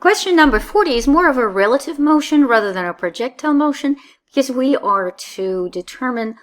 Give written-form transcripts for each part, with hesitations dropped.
Question number 40 is more of a relative motion rather than a projectile motion because we are to determine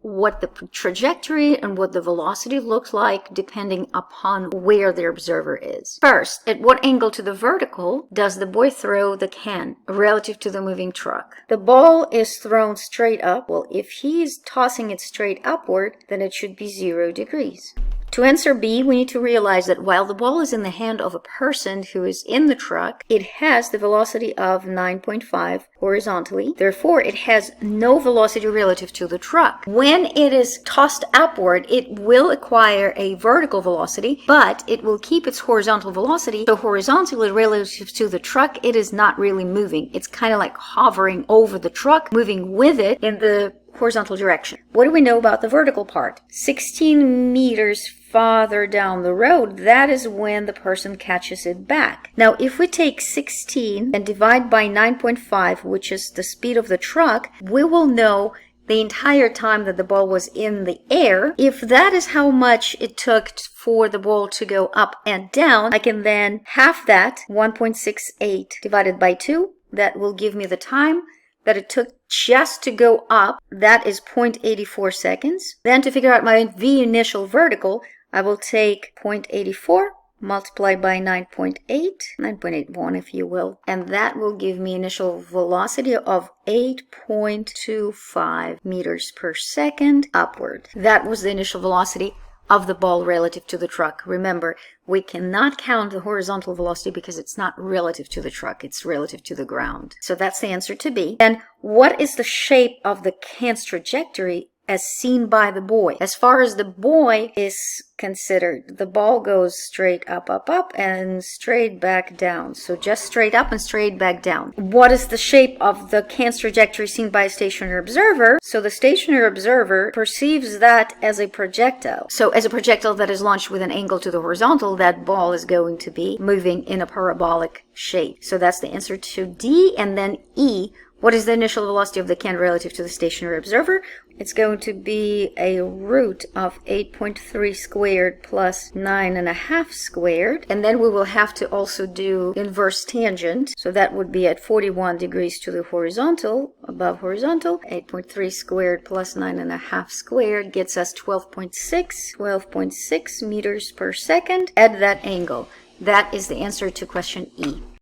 what the trajectory and what the velocity looks like depending upon where the observer is. First, at what angle to the vertical does the boy throw the can relative to the moving truck? The ball is thrown straight up. Well, if he is tossing it straight upward, then it should be 0 degrees. To answer B, we need to realize that while the ball is in the hand of a person who is in the truck, it has the velocity of 9.5 horizontally. Therefore, it has no velocity relative to the truck. When it is tossed upward, it will acquire a vertical velocity, but it will keep its horizontal velocity. So horizontally relative to the truck, it is not really moving. It's kind of like hovering over the truck, moving with it in the horizontal direction. What do we know about the vertical part? 16 meters farther down the road, that is when the person catches it back. Now, if we take 16 and divide by 9.5, which is the speed of the truck, we will know the entire time that the ball was in the air. If that is how much it took for the ball to go up and down, I can then half that, 1.68 divided by 2. That will give me the time that it took just to go up. That is 0.84 seconds. Then to figure out my V initial vertical, I will take 0.84 multiplied by 9.81 if you will, and that will give me initial velocity of 8.25 meters per second upward. That was the initial velocity of the ball relative to the truck. Remember, we cannot count the horizontal velocity because it's not relative to the truck, it's relative to the ground. So that's the answer to B. And what is the shape of the can's trajectory as seen by the boy? As far as the boy is considered, the ball goes straight up, up, up, and straight back down. So just straight up and straight back down. What is the shape of the can's trajectory seen by a stationary observer? So the stationary observer perceives that as a projectile. So as a projectile that is launched with an angle to the horizontal, that ball is going to be moving in a parabolic shape. So that's the answer to D. And then E, what is the initial velocity of the can relative to the stationary observer? It's going to be a root of 8.3 squared plus 9.5 squared. And then we will have to also do inverse tangent. So that would be at 41 degrees to the horizontal, above horizontal. 8.3 squared plus 9.5 squared gets us 12.6 meters per second at that angle. That is the answer to question E.